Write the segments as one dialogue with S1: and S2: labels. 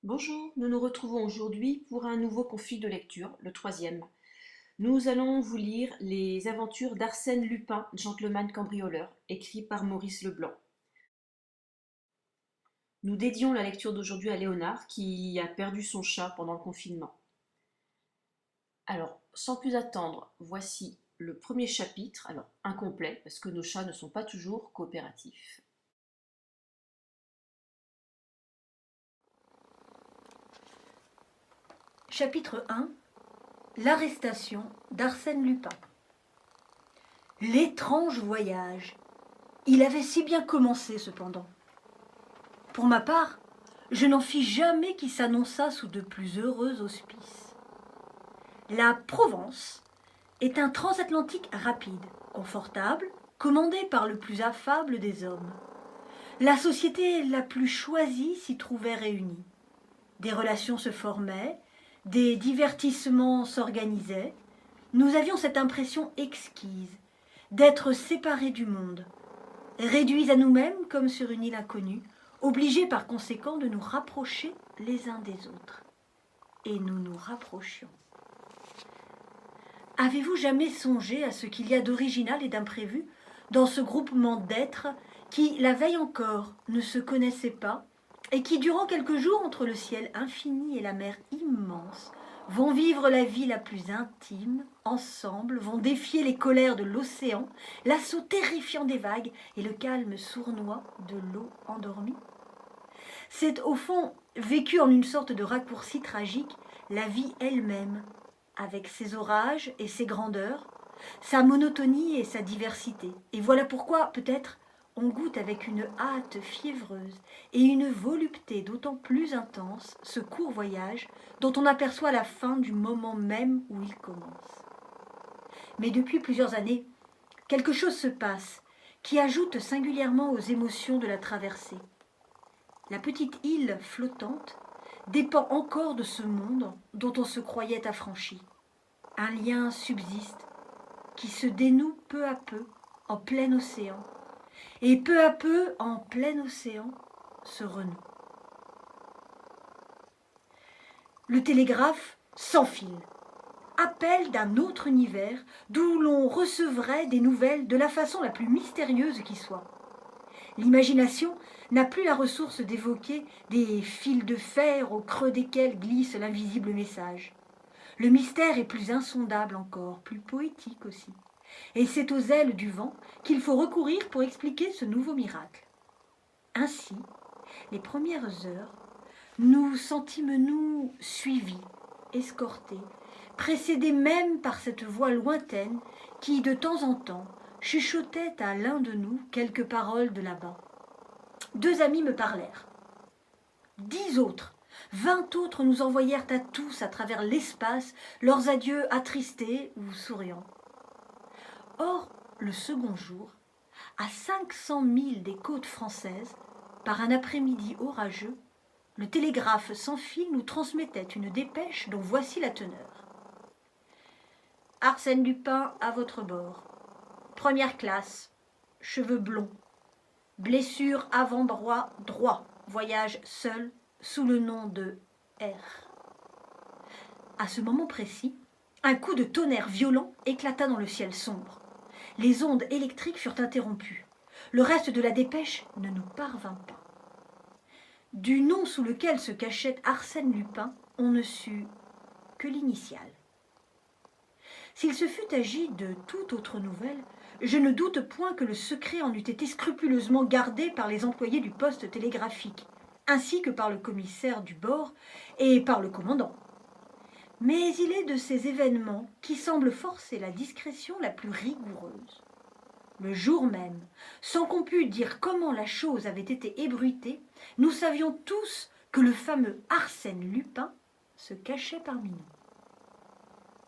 S1: Bonjour, nous nous retrouvons aujourd'hui pour un nouveau conflit de lecture, le troisième. Nous allons vous lire Les aventures d'Arsène Lupin, gentleman cambrioleur, écrit par Maurice Leblanc. Nous dédions la lecture d'aujourd'hui à Léonard qui a perdu son chat pendant le confinement. Alors, sans plus attendre, voici le premier chapitre, alors incomplet parce que nos chats ne sont pas toujours coopératifs.
S2: Chapitre 1. L'arrestation d'Arsène Lupin. L'étrange voyage. Il avait si bien commencé cependant. Pour ma part, je n'en fis jamais qui s'annonça sous de plus heureux auspices. La Provence est un transatlantique rapide, confortable, commandé par le plus affable des hommes. La société la plus choisie s'y trouvait réunie. Des relations se formaient, des divertissements s'organisaient. Nous avions cette impression exquise d'être séparés du monde, réduits à nous-mêmes comme sur une île inconnue, obligés par conséquent de nous rapprocher les uns des autres. Et nous nous rapprochions. Avez-vous jamais songé à ce qu'il y a d'original et d'imprévu dans ce groupement d'êtres qui, la veille encore, ne se connaissaient pas et qui, durant quelques jours entre le ciel infini et la mer immense, vont vivre la vie la plus intime, ensemble, vont défier les colères de l'océan, l'assaut terrifiant des vagues et le calme sournois de l'eau endormie? C'est au fond, vécu en une sorte de raccourci tragique, la vie elle-même, avec ses orages et ses grandeurs, sa monotonie et sa diversité. Et voilà pourquoi, peut-être, on goûte avec une hâte fiévreuse et une volupté d'autant plus intense ce court voyage dont on aperçoit la fin du moment même où il commence. Mais depuis plusieurs années, quelque chose se passe qui ajoute singulièrement aux émotions de la traversée. La petite île flottante dépend encore de ce monde dont on se croyait affranchi. Un lien subsiste qui se dénoue peu à peu en plein océan, et peu à peu en plein océan se renoue. Le télégraphe sans fil, appel d'un autre univers d'où l'on recevrait des nouvelles de la façon la plus mystérieuse qui soit. L'imagination n'a plus la ressource d'évoquer des fils de fer au creux desquels glisse l'invisible message. Le mystère est plus insondable encore, plus poétique aussi. Et c'est aux ailes du vent qu'il faut recourir pour expliquer ce nouveau miracle. Ainsi, les premières heures, nous sentîmes-nous suivis, escortés, précédés même par cette voix lointaine qui, de temps en temps, chuchotait à l'un de nous quelques paroles de là-bas. 2 amis me parlèrent. 10 autres, 20 autres nous envoyèrent à tous à travers l'espace leurs adieux attristés ou souriants. Or, le second jour, à 500 milles des côtes françaises, par un après-midi orageux, le télégraphe sans fil nous transmettait une dépêche dont voici la teneur. Arsène Lupin à votre bord. Première classe, cheveux blonds, blessure avant-bras droit, voyage seul, sous le nom de R. À ce moment précis, un coup de tonnerre violent éclata dans le ciel sombre. Les ondes électriques furent interrompues. Le reste de la dépêche ne nous parvint pas. Du nom sous lequel se cachait Arsène Lupin, on ne sut que l'initiale. S'il se fût agi de toute autre nouvelle, je ne doute point que le secret en eût été scrupuleusement gardé par les employés du poste télégraphique, ainsi que par le commissaire du bord et par le commandant. Mais il est de ces événements qui semblent forcer la discrétion la plus rigoureuse. Le jour même, sans qu'on pût dire comment la chose avait été ébruitée, nous savions tous que le fameux Arsène Lupin se cachait parmi nous.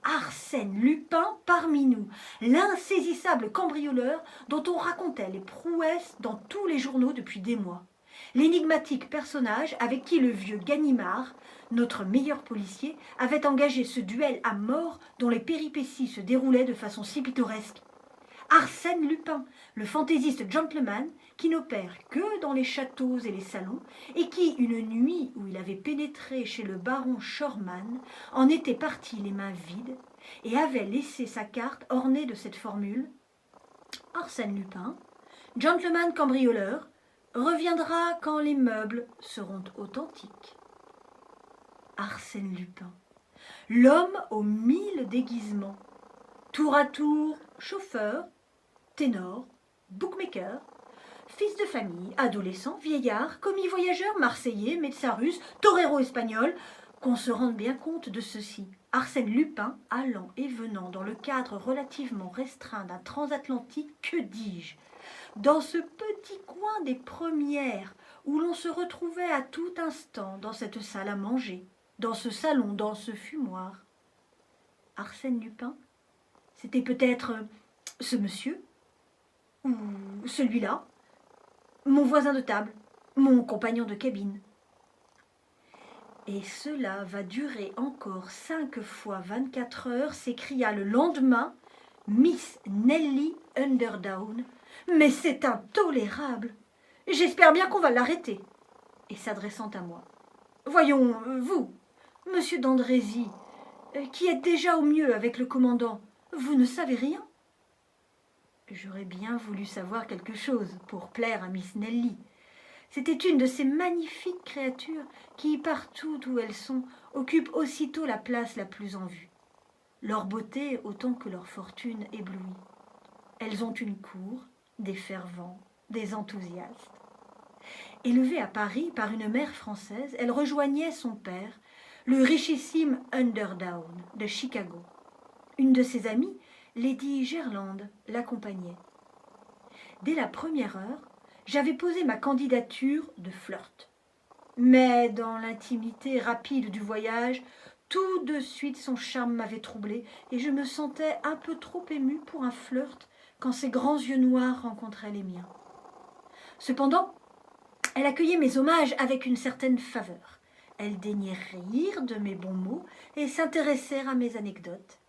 S2: Arsène Lupin parmi nous, l'insaisissable cambrioleur dont on racontait les prouesses dans tous les journaux depuis des mois. L'énigmatique personnage avec qui le vieux Ganimard, notre meilleur policier, avait engagé ce duel à mort dont les péripéties se déroulaient de façon si pittoresque. Arsène Lupin, le fantaisiste gentleman qui n'opère que dans les châteaux et les salons, et qui, une nuit où il avait pénétré chez le baron Schormann, en était parti les mains vides, et avait laissé sa carte ornée de cette formule: Arsène Lupin, gentleman cambrioleur, reviendra quand les meubles seront authentiques. Arsène Lupin, l'homme aux 1000 déguisements, tour à tour chauffeur, ténor, bookmaker, fils de famille, adolescent, vieillard, commis voyageur, marseillais, médecin russe, torero espagnol, qu'on se rende bien compte de ceci. Arsène Lupin, allant et venant dans le cadre relativement restreint d'un transatlantique, que dis-je, dans ce petit coin des premières où l'on se retrouvait à tout instant dans cette salle à manger, dans ce salon, dans ce fumoir. Arsène Lupin, c'était peut-être ce monsieur, ou celui-là, mon voisin de table, mon compagnon de cabine. Et cela va durer encore 5 fois 24 heures, s'écria le lendemain Miss Nelly Underdown. Mais c'est intolérable. J'espère bien qu'on va l'arrêter. Et s'adressant à moi: Voyons, vous, monsieur d'Andrézy, qui êtes déjà au mieux avec le commandant, vous ne savez rien? J'aurais bien voulu savoir quelque chose pour plaire à Miss Nelly. C'était une de ces magnifiques créatures qui, partout où elles sont, occupent aussitôt la place la plus en vue. Leur beauté autant que leur fortune éblouit. Elles ont une cour, des fervents, des enthousiastes. Élevée à Paris par une mère française, elle rejoignait son père, le richissime Underdown de Chicago. Une de ses amies, Lady Gerland, l'accompagnait. Dès la première heure, j'avais posé ma candidature de flirt. Mais dans l'intimité rapide du voyage, tout de suite son charme m'avait troublée et je me sentais un peu trop émue pour un flirt quand ses grands yeux noirs rencontraient les miens. Cependant, elle accueillait mes hommages avec une certaine faveur. Elle daignait rire de mes bons mots et s'intéresser à mes anecdotes.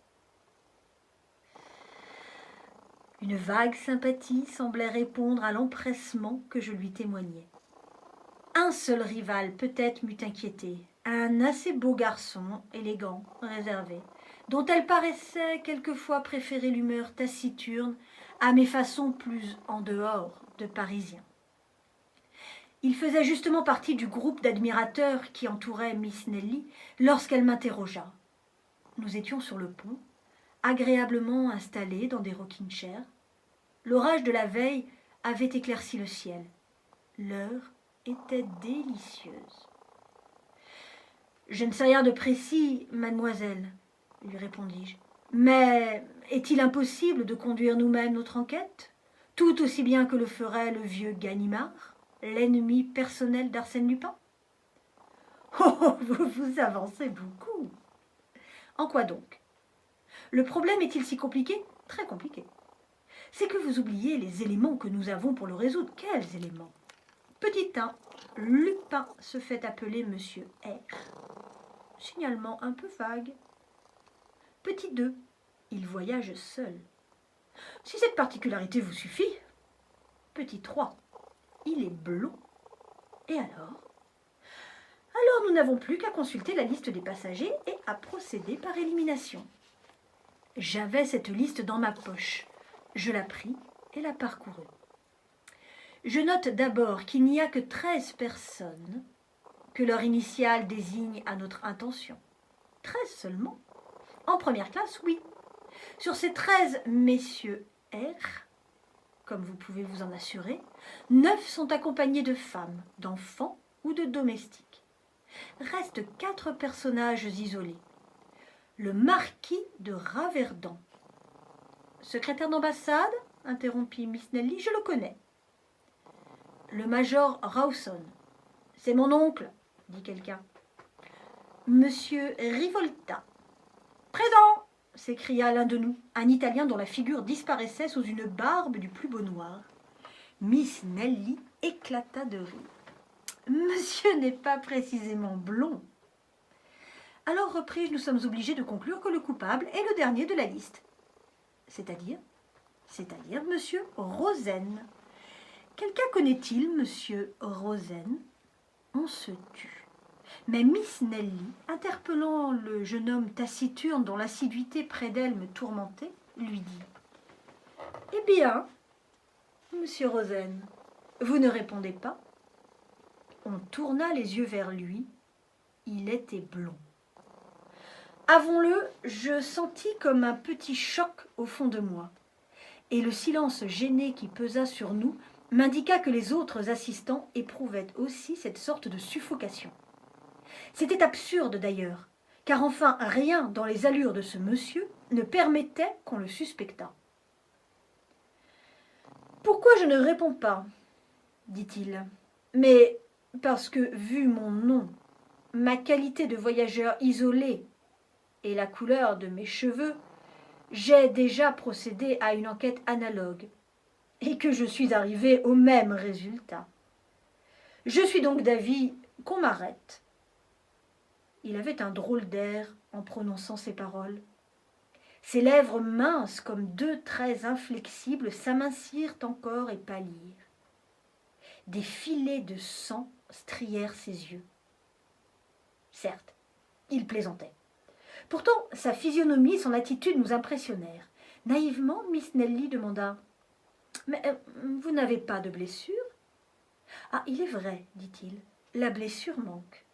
S2: Une vague sympathie semblait répondre à l'empressement que je lui témoignais. Un seul rival peut-être m'eût inquiété, un assez beau garçon, élégant, réservé, dont elle paraissait quelquefois préférer l'humeur taciturne à mes façons plus en dehors de Parisien. Il faisait justement partie du groupe d'admirateurs qui entourait Miss Nelly lorsqu'elle m'interrogea. Nous étions sur le pont, agréablement installés dans des rocking-chairs. L'orage de la veille avait éclairci le ciel. L'heure était délicieuse. « Je ne sais rien de précis, mademoiselle, » lui répondis-je. « Mais est-il impossible de conduire nous-mêmes notre enquête, tout aussi bien que le ferait le vieux Ganimard, l'ennemi personnel d'Arsène Lupin ?»« Oh, vous vous avancez beaucoup. »« En quoi donc? Le problème est-il si compliqué? Très compliqué. C'est que vous oubliez les éléments que nous avons pour le résoudre. Quels éléments? Petit 1, Lupin se fait appeler Monsieur R. Signalement un peu vague. Petit 2, il voyage seul. Si cette particularité vous suffit. Petit 3, il est blond. Et alors? Alors nous n'avons plus qu'à consulter la liste des passagers et à procéder par élimination. J'avais cette liste dans ma poche. Je la pris et la parcourus. Je note d'abord qu'il n'y a que 13 personnes que leur initiale désigne à notre intention. 13 seulement. En première classe, oui. Sur ces 13 messieurs R, comme vous pouvez vous en assurer, 9 sont accompagnés de femmes, d'enfants ou de domestiques. Restent 4 personnages isolés. Le marquis de Raverdan. Secrétaire d'ambassade, interrompit Miss Nelly, je le connais. Le major Rawson. C'est mon oncle, dit quelqu'un. Monsieur Rivolta. Présent, s'écria l'un de nous, un Italien dont la figure disparaissait sous une barbe du plus beau noir. Miss Nelly éclata de rire. Monsieur n'est pas précisément blond. Alors, repris-je, nous sommes obligés de conclure que le coupable est le dernier de la liste. C'est-à-dire monsieur Rosen. Quelqu'un connaît-il monsieur Rosen? On se tut. Mais Miss Nelly, interpellant le jeune homme taciturne dont l'assiduité près d'elle me tourmentait, lui dit « Eh bien, monsieur Rosen, vous ne répondez pas ?» On tourna les yeux vers lui. Il était blond. Avouons-le, je sentis comme un petit choc au fond de moi. Et le silence gêné qui pesa sur nous m'indiqua que les autres assistants éprouvaient aussi cette sorte de suffocation. C'était absurde d'ailleurs, car enfin rien dans les allures de ce monsieur ne permettait qu'on le suspectât. « Pourquoi je ne réponds pas ?» dit-il. « Mais parce que, vu mon nom, ma qualité de voyageur isolé et la couleur de mes cheveux, j'ai déjà procédé à une enquête analogue, et que je suis arrivé au même résultat. Je suis donc d'avis qu'on m'arrête. » Il avait un drôle d'air en prononçant ces paroles. Ses lèvres minces comme deux traits inflexibles s'amincirent encore et pâlirent. Des filets de sang strièrent ses yeux. Certes, il plaisantait. Pourtant, sa physionomie et son attitude nous impressionnèrent. Naïvement, Miss Nelly demanda « Mais vous n'avez pas de blessure ?»« Ah, il est vrai, dit-il, la blessure manque. »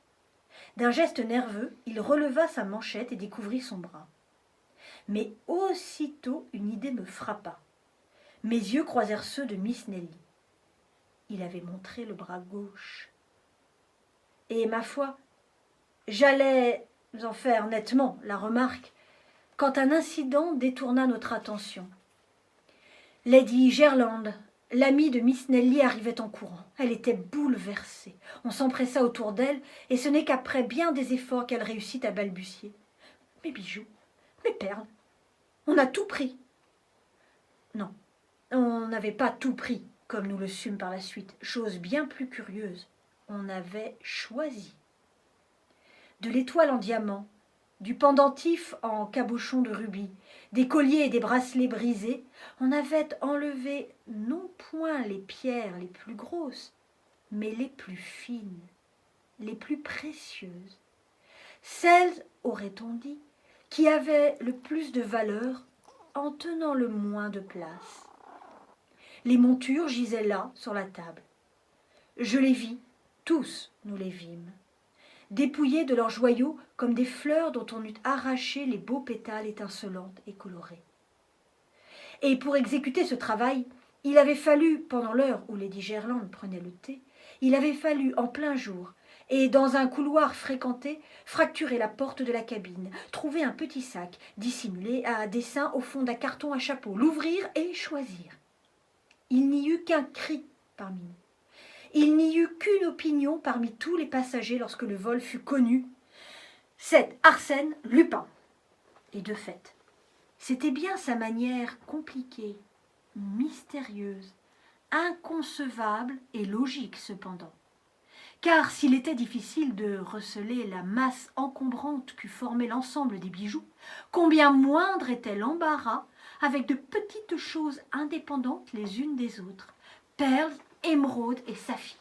S2: D'un geste nerveux, il releva sa manchette et découvrit son bras. Mais aussitôt, une idée me frappa. Mes yeux croisèrent ceux de Miss Nelly. Il avait montré le bras gauche. Et ma foi, j'allais en faire nettement la remarque quand un incident détourna notre attention. Lady Gerland, l'amie de Miss Nelly, arrivait en courant. Elle était bouleversée. On s'empressa autour d'elle, et ce n'est qu'après bien des efforts qu'elle réussit à balbutier. « Mes bijoux, mes perles, on a tout pris. » Non, on n'avait pas tout pris, comme nous le sûmes par la suite. Chose bien plus curieuse, on avait choisi. De l'étoile en diamant, du pendentif en cabochon de rubis, des colliers et des bracelets brisés, on avait enlevé non point les pierres les plus grosses, mais les plus fines, les plus précieuses, celles, aurait-on dit, qui avaient le plus de valeur en tenant le moins de place. Les montures gisaient là, sur la table. Je les vis, tous nous les vîmes, dépouillés de leurs joyaux comme des fleurs dont on eût arraché les beaux pétales étincelantes et colorés. Et pour exécuter ce travail, il avait fallu, pendant l'heure où Lady Gerland prenait le thé, il avait fallu, en plein jour, et dans un couloir fréquenté, fracturer la porte de la cabine, trouver un petit sac dissimulé à dessin au fond d'un carton à chapeau, l'ouvrir et choisir. Il n'y eut qu'un cri parmi nous. Il n'y eut qu'une opinion parmi tous les passagers lorsque le vol fut connu. C'est Arsène Lupin. Et de fait, c'était bien sa manière compliquée, mystérieuse, inconcevable et logique cependant. Car s'il était difficile de receler la masse encombrante qu'eût formée l'ensemble des bijoux, combien moindre était l'embarras avec de petites choses indépendantes les unes des autres, perles, émeraudes et saphirs.